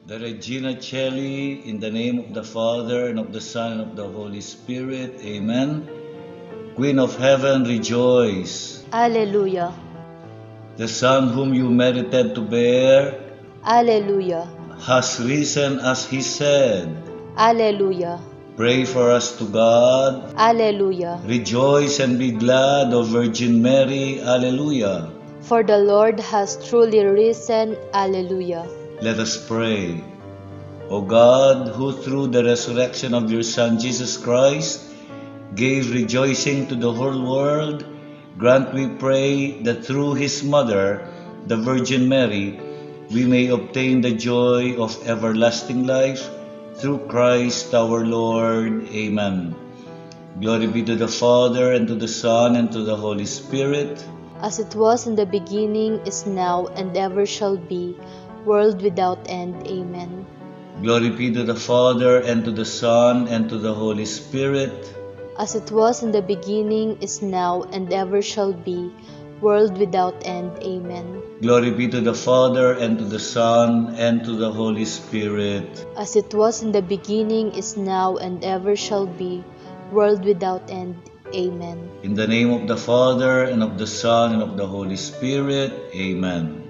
The Regina Caeli, in the name of the Father, and of the Son, and of the Holy Spirit. Amen. Queen of Heaven, rejoice. Alleluia. The Son whom you merited to bear Alleluia. has risen as he said. Alleluia. Pray for us to God. Alleluia. Rejoice and be glad, O Virgin Mary. Alleluia. For the Lord has truly risen. Alleluia. Let us pray. O God, who through the resurrection of your Son Jesus Christ gave rejoicing to the whole world, grant, we pray, that through his mother, the Virgin Mary, we may obtain the joy of everlasting life through Christ our Lord. Amen. Glory be to the Father, and to the Son, and to the Holy Spirit. As it was in the beginning, is now, and ever shall be, world without end. Amen. Glory be to the Father, and to the Son, and to the Holy Spirit. As it was in the beginning, is now, and ever shall be, world without end. Amen. Glory be to the Father, and to the Son, and to the Holy Spirit. As it was in the beginning, is now, and ever shall be, world without end. Amen. In the name of the Father, and of the Son, and of the Holy Spirit. Amen.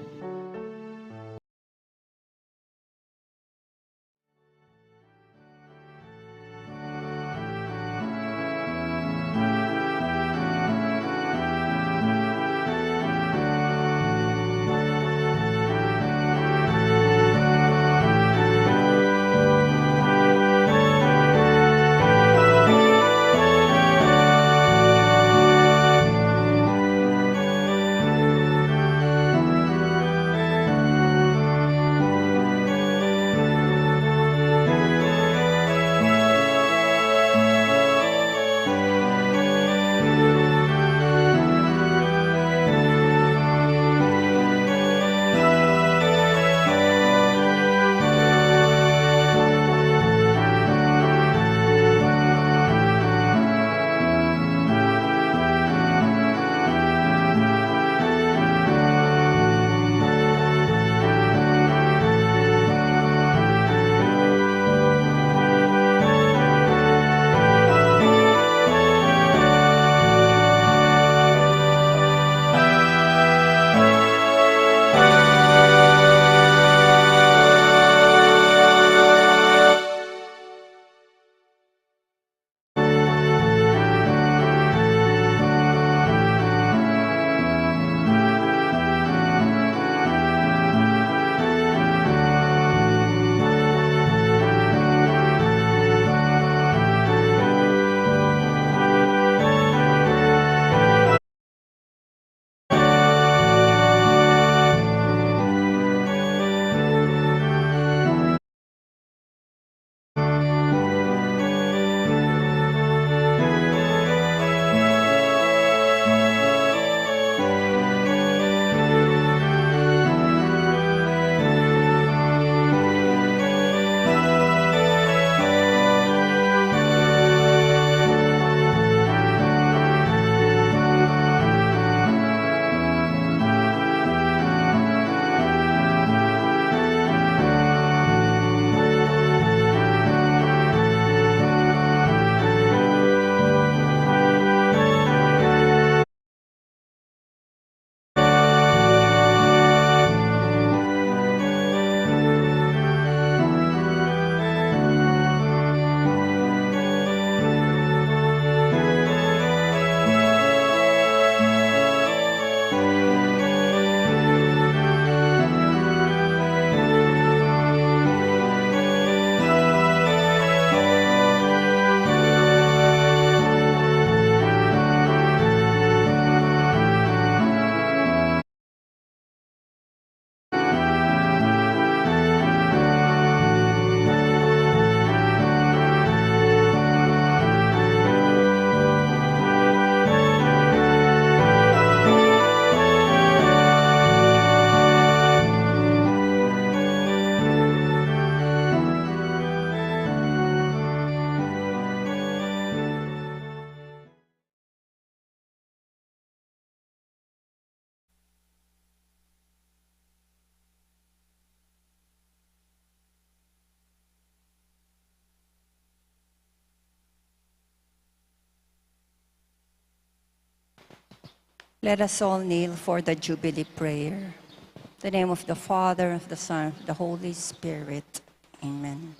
Let us all kneel for the Jubilee prayer. In the name of the Father, of the Son, of the Holy Spirit. Amen.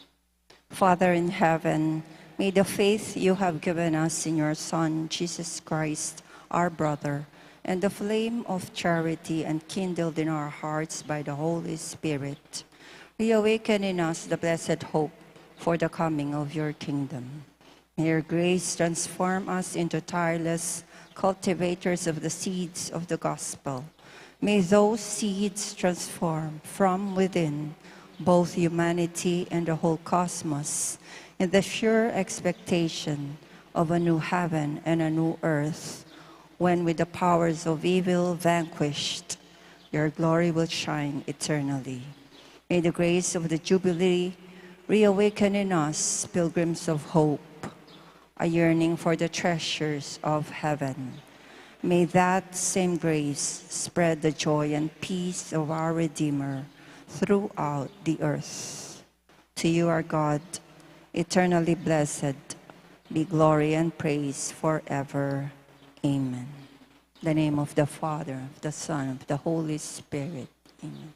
Father in heaven, may the faith you have given us in your Son, Jesus Christ, our brother, and the flame of charity enkindled in our hearts by the Holy Spirit, reawaken in us the blessed hope for the coming of your kingdom. May your grace transform us into tireless cultivators of the seeds of the gospel. May those seeds transform from within both humanity and the whole cosmos in the sure expectation of a new heaven and a new earth, when with the powers of evil vanquished, your glory will shine eternally. May the grace of the Jubilee reawaken in us pilgrims of hope, a yearning for the treasures of heaven. May that same grace spread the joy and peace of our Redeemer throughout the earth. To you, our God, eternally blessed, be glory and praise forever. Amen. In the name of the Father, of the Son, of the Holy Spirit. Amen.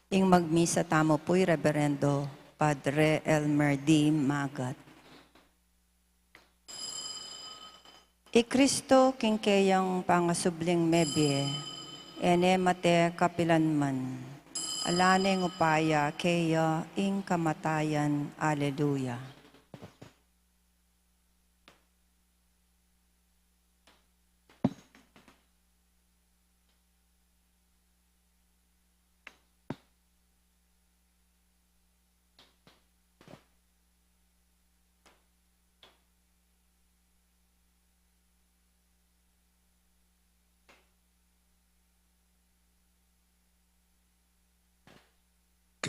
Ing magmisa tamo po'y Reverendo Padre Elmer D. Magat. Kristo king kayang pangasubling mebye, ene mate kapilanman, alane upaya kaya ing kamatayan. Alleluia.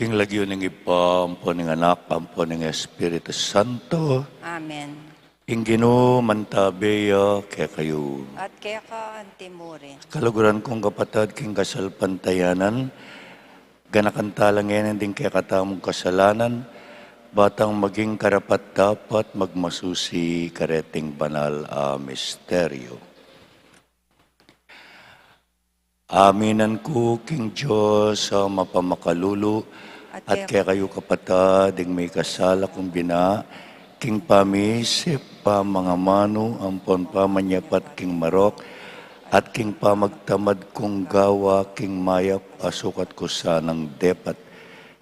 King lagyo ng ipa, ampo ng anak, ampo ng Espiritu Santo, Amen. ing Ginoo mantabeya kaya kayo. At kaya ka antimurin. Kaluguran kong kapatid, king kasalpantayanan, ganakantalang yan din kaya katamong kasalanan, batang maging karapat dapat magmasusi kareting banal a misteryo. Aminan ko, King Diyos, sa mapamakalulu, at kaya kayo kapatid, ing may kasala kong bina, King pamisip pa mga mano, ampon pa manyapat King marok, at King pa magtamad kong gawa, King mayap, asukat ko sanang depat.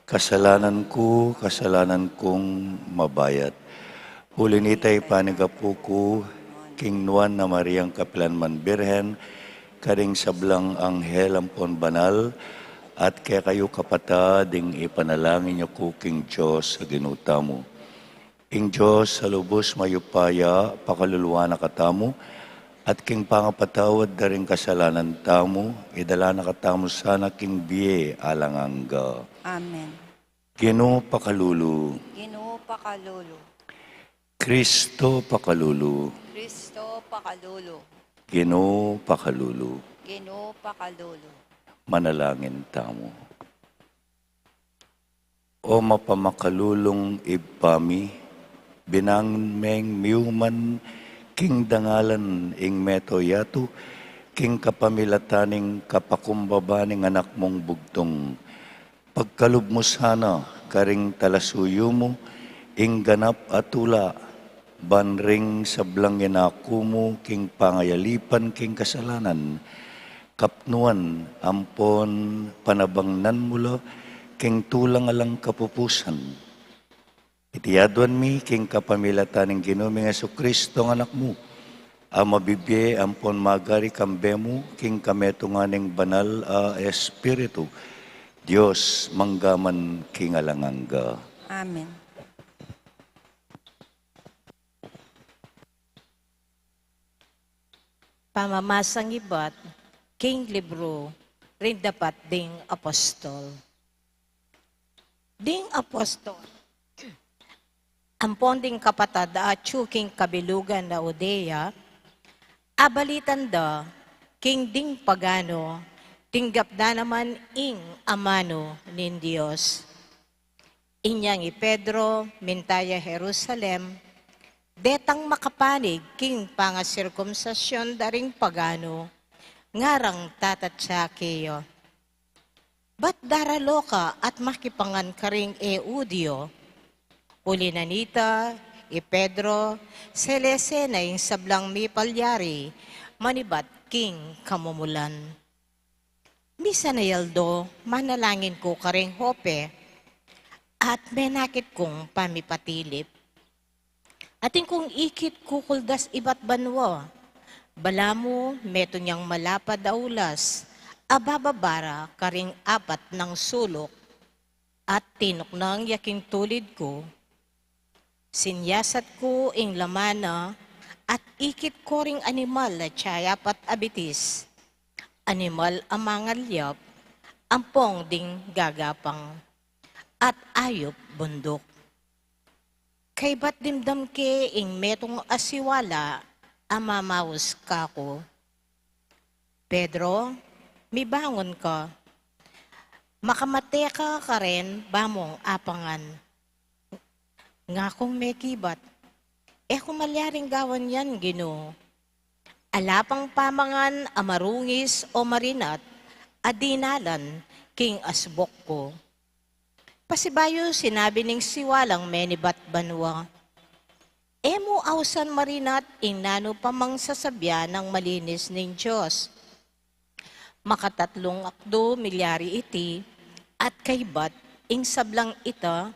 Kasalanan kong mabayat. Huli nitay panigapu ko, King Nuan na Mariang Kapilanman Birhen, karing sablang anghel ampon banal, at kaya kayo kapatid, ing ipanalangin niyo ko, King Diyos, sa ginuta mo. King Diyos, sa lubos mayupaya, pakaluluwa na katamo, at King pangapatawad na rin kasalanan tamo, idala na katamo sana King biye alangangga. Amen. Ginoo pakalulu, Ginoo pakalulu. Kristo pakalulu, Kristo pakalulu. Ginoo pakalulu, Ginoo pakalulu. manalangin tamo. O mapamakalulong ibpami, binangmeng miuman, King dangalan ing meto yatu, King kapamilataning kapakumbabaning anak mong bugtong, pagkalub mo sana, karing talasuyo mo, ing ganap atula, banring sablang inaku mo, King pangayalipan, King kasalanan, kapnuan, ampon, panabangnan mula, King tulang alang kapupusan. Itiyaduan mi, King kapamilataning Ginuming Jesucristo ng anak mo, ang mabibye, ampon magari kambemo, King kametunganing banal a Espiritu, Diyos manggaman King alangangga. Amen. Pamamasang ibat, King Libro, rin dapat ding apostol. Ding apostol, ampon ding kapatad at King kabilugan na Odeya, abalitan da, King ding pagano, tinggap na naman ing amano nin Diyos. Inyang Pedro, Mintaya, Jerusalem, detang makapanig, King pangasirkumsasyon daring pagano, ngarang tatatsa kayo. Ba't daralo ka at makipangan karing Eudio? Uli na nita, Pedro, selese na yung sablang mi palyari, manibat King kamumulan. Misa na yaldo, manalangin ko karing hope, at menakit kong pamipatilip. Ating kong ikit kukuldas ibat banwa, balamu meto niyang malapad aulas, abababara karing apat ng sulok, at tinok ng yaking tulid ko, sinyasat ko ing lamana, at ikit ko ring animal na tsayapat abitis, animal amangalyap, ampong ding gagapang, at ayop bundok. Kay ba't dimdam ke ing metong asiwala, amamaus ka ko. Pedro, may bangon ka. Makamate ka rin, bamong apangan. Nga kong may kibat, kung malyaring gawan yan, Ginoo. Alapang pamangan, amarungis o marinat, adinalan, King asbok ko. Pasibayo sinabi ning siwalang menibat banwa. Emo awsan marinat inano pamang sasabya ng malinis ning Diyos. Makatatlong akdo milyari iti at kaybat ing sablang ita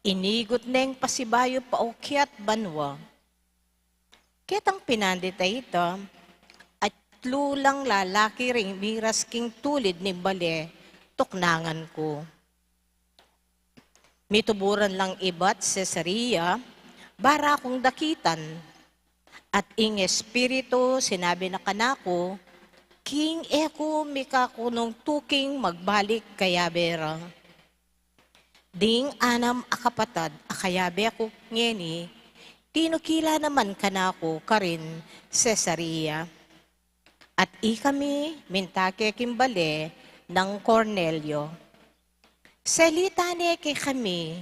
inigot neng pasibayo paukyat banwa. Ketang pinandita ita at lulang lalaki ring miras king tulid ni bale tuknangan ko. Mituburan lang ibat Caesarea bara akong dakitan at ing espiritu sinabi na kanako King eko mikakunong tuking magbalik kayabera. Ding anam akapatad akayabe ako ngeni, tinukila naman kanako karin Caesarea. At ikami mintake kimbale ng Cornelio. Salita kay kami,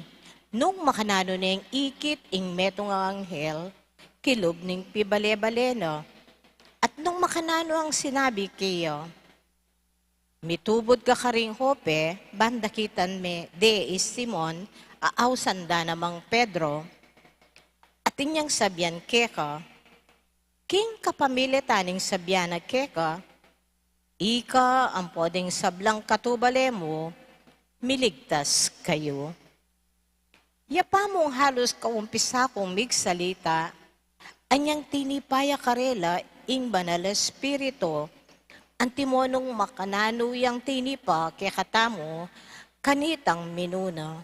nung makanano neng ikit ing metong anghel, kilob ning pibale-baleno. At nung makanano ang sinabi kayo, mitubod ka karing hope, bandakitan me de is Simon, aawsanda namang Pedro, at inyang sabyan keka, king kapamilitaning sabyan na keka, ika ang podeng sablang katubale mo, miligtas kayo. Yapa mong halos kaumpisa kong migsalita, anyang tinipaya karela ing banal espiritu, antimonong makanano yang tinipa kay katamo, kanitang minuna.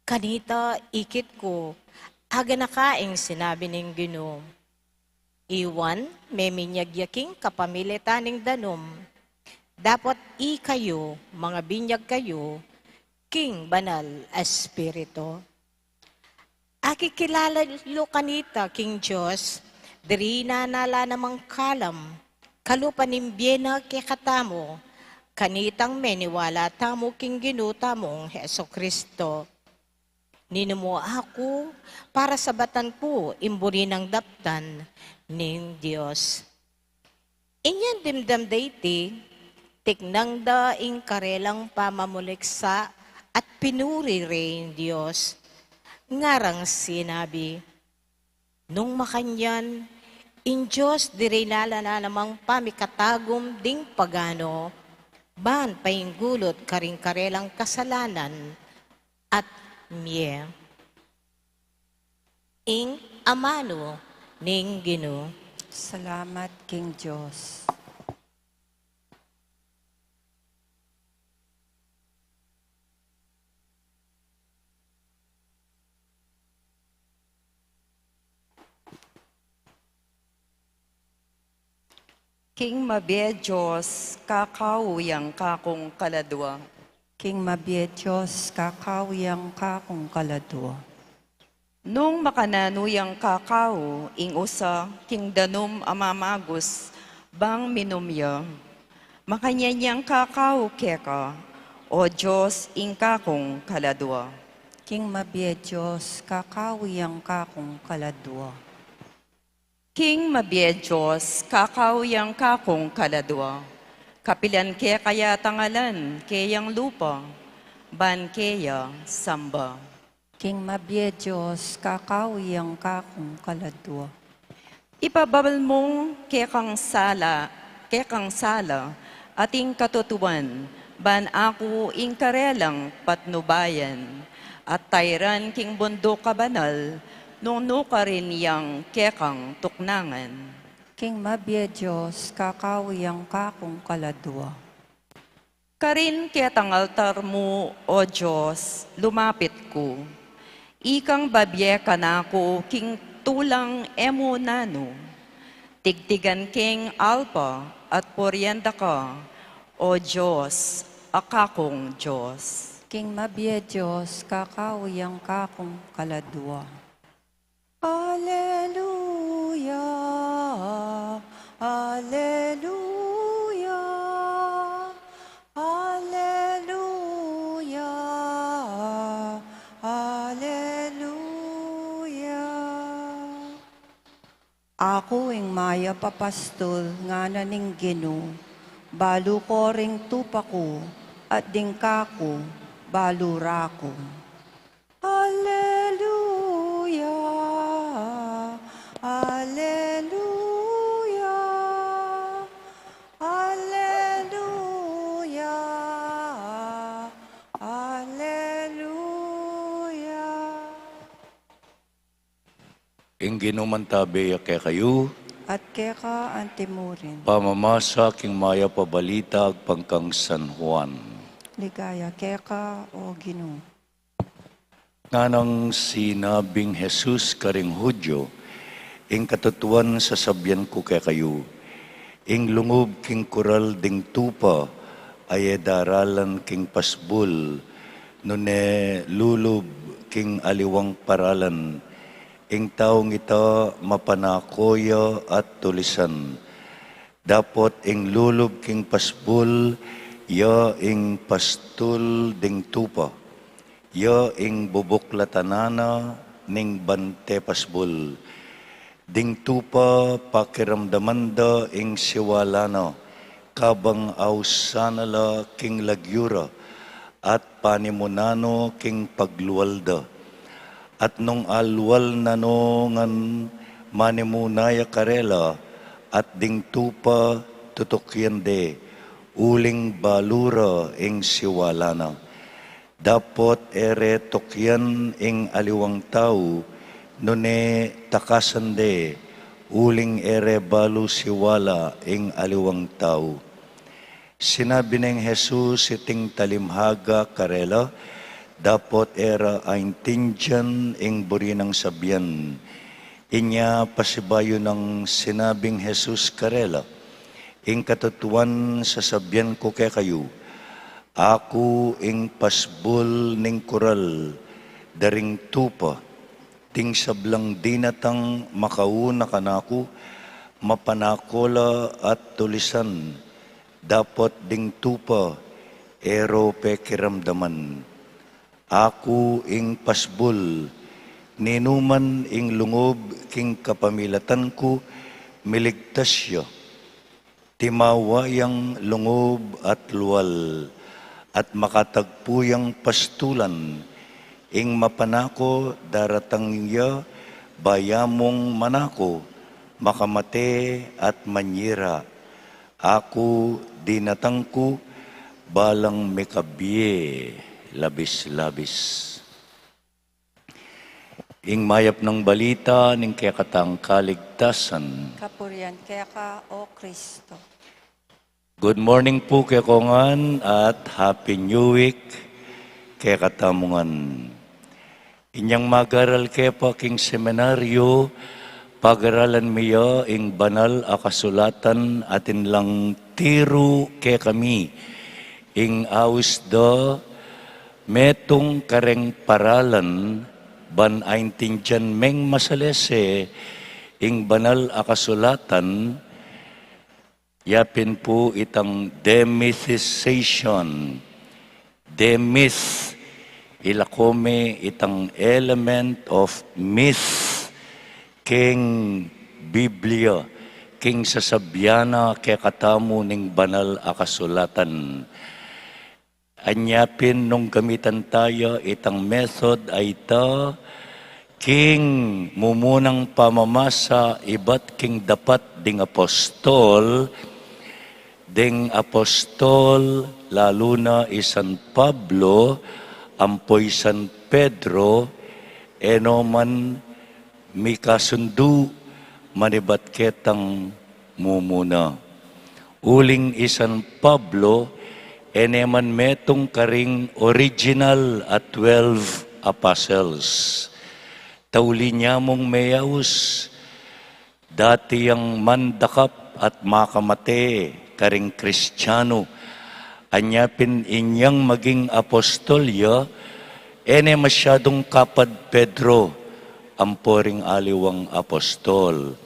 Kanita ikit ko, aga nakaing sinabi ning Ginoo. Iwan, may minyagyaking kapamilitaning danom. Dapat kayo, mga binyag kayo, king banal espiritu. Akikilala lo kanita, King Diyos, diri na nala namang kalam, kalupanimbyena kay katamo, kanitang meniwala tamo king ginuta mong Heso Kristo. Ninumo ako para sa batan ko imburi ng daptan ning Diyos. Inyan dimdam dayti, tiknang da ing karelang pamamuliksa at pinuri rin Diyos. Ngarang sinabi, nung makanyan, in Diyos dirilala na namang pamikatagom ding pagano, ban painggulot karing karelang kasalanan at miye. Ing amano ning Ginoo. Salamat, King Diyos. King mabie Diyos, kakawuyang kakong kaladwa. King mabie Diyos, kakawiyang kakong kaladwa. Nung makananuyang kakao, ing usa, king danum amamagos, bang minumya. Makanyanyang kakao keka, o Diyos, ing kakong kaladwa. King mabie Diyos, kakawiyang kakong kaladwa. King mabie Diyos, kakawiyang kakong kaladwa. Kapilan ke kaya tangalan, kayang lupa, ban kaya samba. King mabie Diyos, kakawiyang kakong kaladwa. Ipababal mong kekang sala, ating katutuan, ban ako ing karelang patnubayan, at tayran king bundok kabanal, nung nuka rin yang kekang tuknangan. King mabie Diyos, kakawiyang kakong kaladwa. Karin ketang altar mo, O Diyos, lumapit ko. Ikang babye ka na ko, king tulang emunano. Tigtigan king alpa at poryenda ka, O Diyos, akakong Diyos. King mabie Diyos, kakawiyang kakong kaladwa. Alleluia, Alleluia, Alleluia, Alleluia. Ako ing maya papastol nga naning Ginoo, balu ko ring tupa ko at dingka ko, balurako. Alleluia, alleluia, alleluia, alleluia. Ingino mantabi kay kayo, At keka antimurin, pamamasa king maya pabalitag pangkang San Juan. ligaya keka o Ginoo. Nganang sinabing Jesus karing Hudyo, ing katutuan sa sabyan ko kay kayo, ing lungob king kural ding tupa, ay daralan king pasbul, nune lulob king aliwang paralan, ing taong ita mapanakoya at tulisan. Dapot ing lulob king pasbul, ya ing pastul ding tupa. Ya ing bubuklatanana ning bante pasbul. Ding tupa pakiramdamanda ing siwalana, kabang ausanala king lagyura, at panimunano king pagluwalda. At nung alwal nanongan manimunaya karela, at ding tupa tutukyande, uling balura ing siwalana. Dapot ere tokyan ing aliwang tao, nune takasande, uling ere balu siwala ing aliwang tao. Sinabi ng Jesus iting talimhaga karela, dapot era aintindihan ing burinang sabyan. Inya pasibayo ng sinabing Jesus karela, ing katutuan sa sabyan ko kay kayo, ako ing pasbul ning kural, daring tupa, ting sablang dinatang makauna kanako, mapanakola at tulisan, dapot ding tupa, ero pekiramdaman. Ako ing pasbul, ninuman ing lungob king kapamilatan ko, miligtas siya. Timawayang lungob at luwal, at makatagpuyang pastulan, ing mapanako daratang iya, bayamong manako, makamate at manyira. Ako dinatangko, balang mekabye, labis-labis. Ing mayap ng balita ning kekatang kaligtasan. Kapurian keka o Kristo. Good morning po kekongan at Happy New Week kekatamungan. Inyang magaral kepa king seminaryo, pag-aralan miya ing banal a kasulatan atin lang tiru ke kami, ing awis da metong kareng paralan, ban aintindihan meng masalese, ing banal a kasulatan, yapin po itang demythization. Demyth, ilakome itang element of myth, king Biblia, king sasabyana ke katamu ning banal a kasulatan. Anyapin nung gamitan tayo itang method ay ita, king mumunang pamamasa iba't king dapat ding apostol, lalo na isan Pablo, ampoy San Pedro, eno man mi kasundu, manibat ketang mumuna. Uling isan Pablo, eneman metong karing original at 12 apostles. Tauli niya mong mayaus, dati yang mandakap at makamate karing Kristiyano, anyapin inyang maging apostolya, ene masyadong kapad Pedro, amporing aliwang apostol.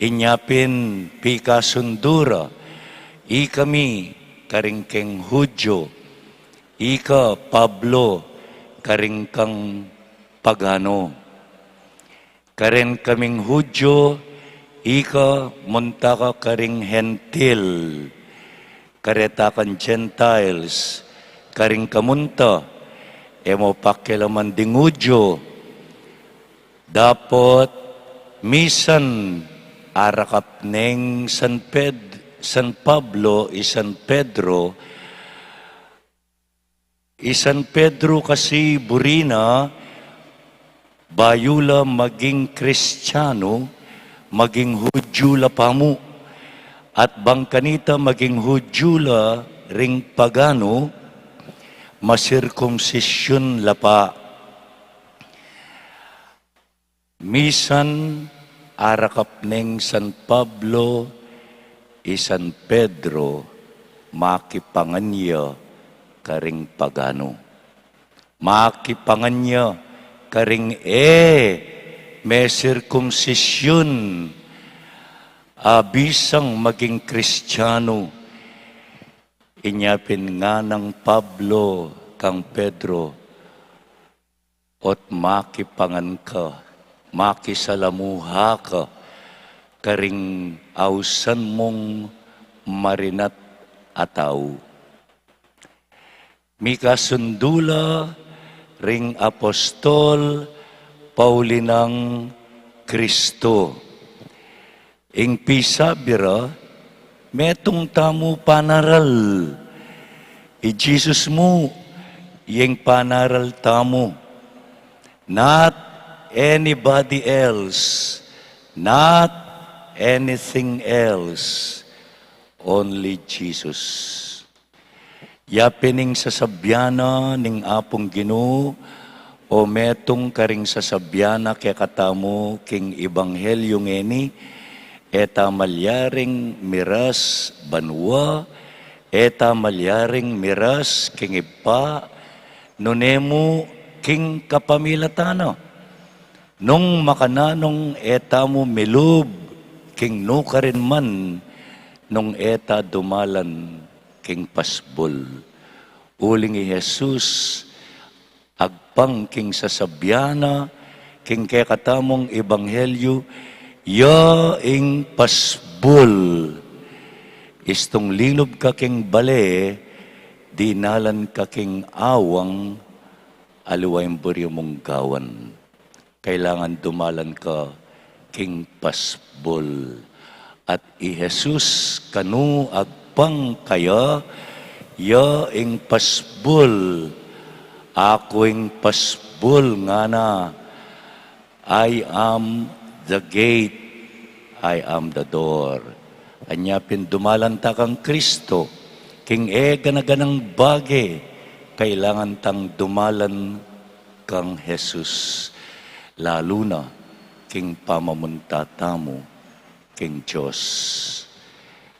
Inyapin pika sundura, ikami karing keng Hudyo, ika Pablo, karing kang pagano. Karen kaming Hudyo, ika muntaka karing hentil, kareta kan Gentiles, karing kamunta, emo pakilaman dingudyo, dapot misan arakap neng San Pablo, San Pedro, San Pedro kasi burina, bayula maging Kristiyano, maging Hudyo la pamu, at bangkanita maging Hudyo la ring pagano, masirkumsisyon la pa. Misan arakap neng San Pablo, San Pedro, makipanganya karing pagano. Makipanganya karing may sirkumsisyon, bisang maging Kristiyano. Inyapin nga ng Pablo kang Pedro, ot makipangan ka, makisalamuha ka, karing ausan mong marinat ataw. Mikasundula ring apostol Paulinang Kristo. Ing pisabira, metong tamu panaral. Jesus mo, yung panaral tamu. Not anybody else. Not anything else. Only Jesus. Yapining sasabyana ning apong Ginoo, o metong karing sasabyana kaya katamo king ibanghelyo ngeni, eta malyaring miras banwa, eta malyaring miras king ipa, nunemo king kapamilatana. Nung makananong eta mo milub, king no ka rin man, nung eta dumalan king pasbol. Uling i Jesus, agpang king sasabyana, king kaya katamong ebanghelyo, ya ing pasbol. Istong lilob ka king bale, dinalan ka king awang, aluwayang buryo mong gawan. Kailangan dumalan ka king pasbol. At i Jesus kanu agpang kaya, ya ing pasbol. Ako ing pasbol nga na, I am the gate, I am the door. Anyapin dumalan ta kang Kristo, king ganaganang bagay, kailangan tang dumalan kang Jesus. Lalo na, king pamamunta mo, king Diyos.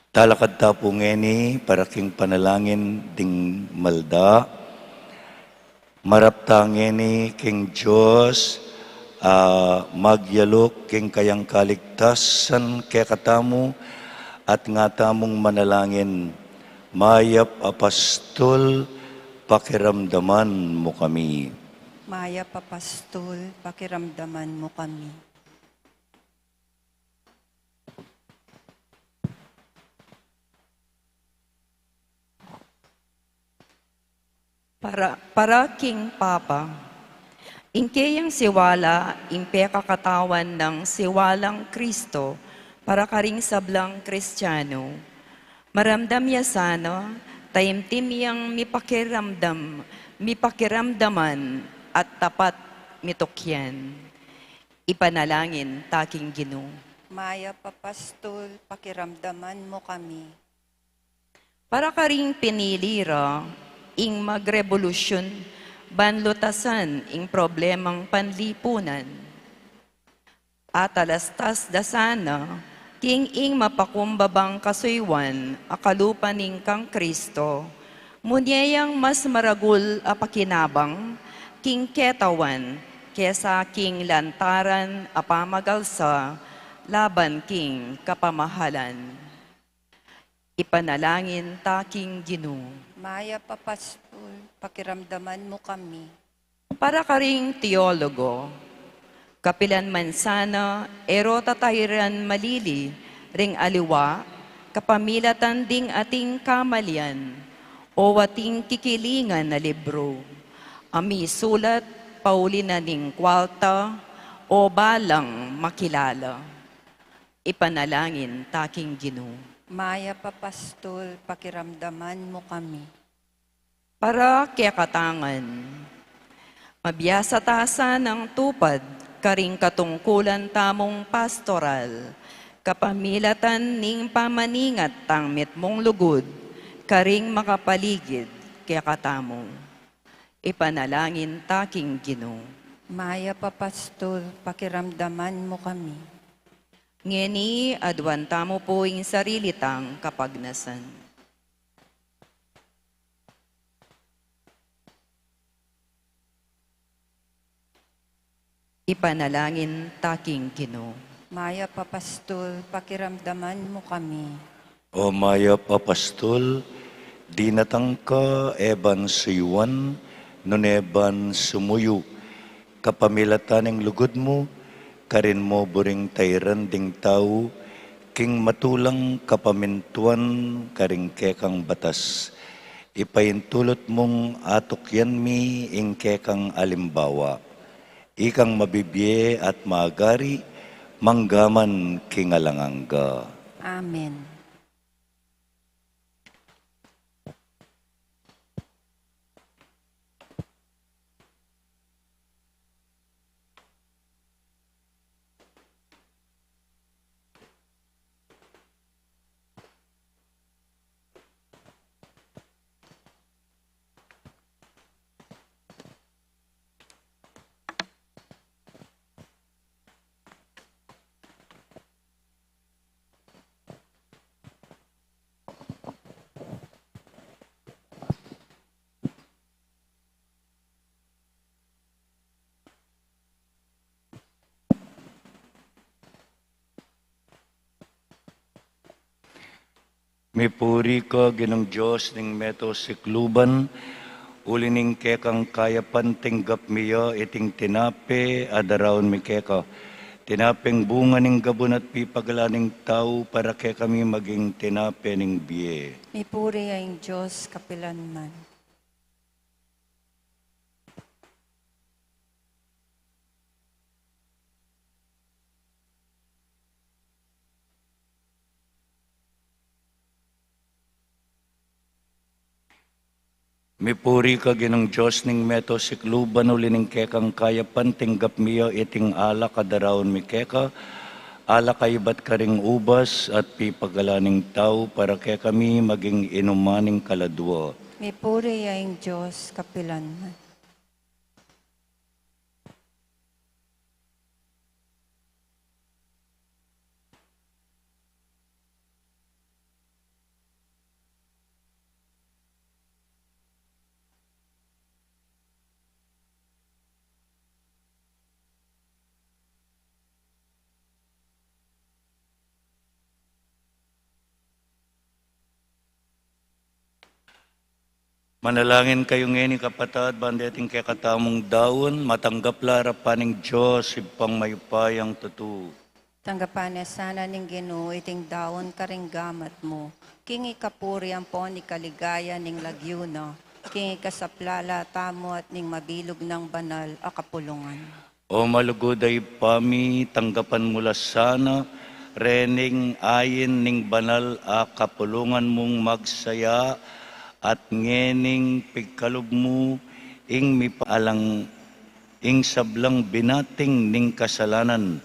Talakad ta po ngeni, para king panalangin ding malda. Marapta ngeni, king Diyos, magyalok king kayang kaligtasan kaya katamo, at nga tamong manalangin, mayap apastol, pakiramdaman mo kami. Maya papastol, pakiramdaman mo kami. Para King Papa, ingkayang siwala, ingpe kakatawan ng siwalang Kristo, para karing sablang Kristiyano. Maramdam yasano, taimtim yang mipakiramdaman, at tapat mitokyan. Ipanalangin taking Ginoo. Maya papastol, pakiramdaman mo kami. Para karing pinilira, ing magrevolusyon, banlutasan ing problemang panlipunan. At alastas dasana, king ing mapakumbabang kasuywan, akalupaning kang Kristo, munyayang mas maragul apakinabang, king ketawan, kesa king lantaran apamagalsa, laban king kapamahalan. Ipanalangin taking Ginoo. Maya papastol, pakiramdaman mo kami. Para karing teologo, kapilan mansana, erota tayran malili, ring aliwa, kapamilatan ding ating kamalian, o ating kikilingan na libro. Ami sulat, paulina ning kwalta, o balang makilala. Ipanalangin taking Ginoo. Maya papastol, pakiramdaman mo kami. Para kaya katangan, mabiyasa tasa ng tupad, karing katungkulan tamong pastoral, kapamilatan ning pamaningat tangmit mong lugod, karing makapaligid kaya katamo. Ipanalangin taking Ginoo. Maya papastol, pakiramdaman mo kami. Ngeni adwan tamo po ing sarili tang kapagnasan. Ipanalangin taking Ginoo. Maya papastol, pakiramdaman mo kami. O maya papastol, di natangka eban suyuan, non eban sumuyu, kapamilatan ng lugod mo, karin mo buring tayran ding tao, king matulang kapamintuan, karing kekang batas. Ipahintulot mong atok yan mi, ing kekang alimbawa. Ikang mabibye at maagari, manggaman kingalanganga. Amen. Mipuri ka ginong Diyos ning meto sikluban, uli ning kekang kayapan tinggap miya iting tinape adaraon mi keka. Tinapeng bunga ning gabon at pipagala ning tao para kaya kami maging tinape ning biye. Mipuri ang Diyos kapilanman. Mipuri ka ginong Diyos ning meto sikluban uli ning kekang kayapan tinggap miya iting ala kadaraon mi keka. Ala kaibat karing ubas at pipagala ning tao para kaya kami maging inumaning kaladwa. Mipuri ang Diyos kapilanman. Manalangin kayo ngayon kapatad, bandeting kaya katamong daon, matanggap lara paning Diyos, ipang mayupayang tutu. Tanggapan niya sana ning Ginoo iting dawon karing gamat mo. Kingi kapuri ang po ni kaligaya ning lagyuno. Kingi kasaplala tamo at ning mabilog ng banal a kapulungan. O malugoday pami, tanggapan mula sana, rening ayin ning banal a kapulungan mong magsaya, at ngening pigkalog mo, ing mipaalang ing sablang binating ning kasalanan,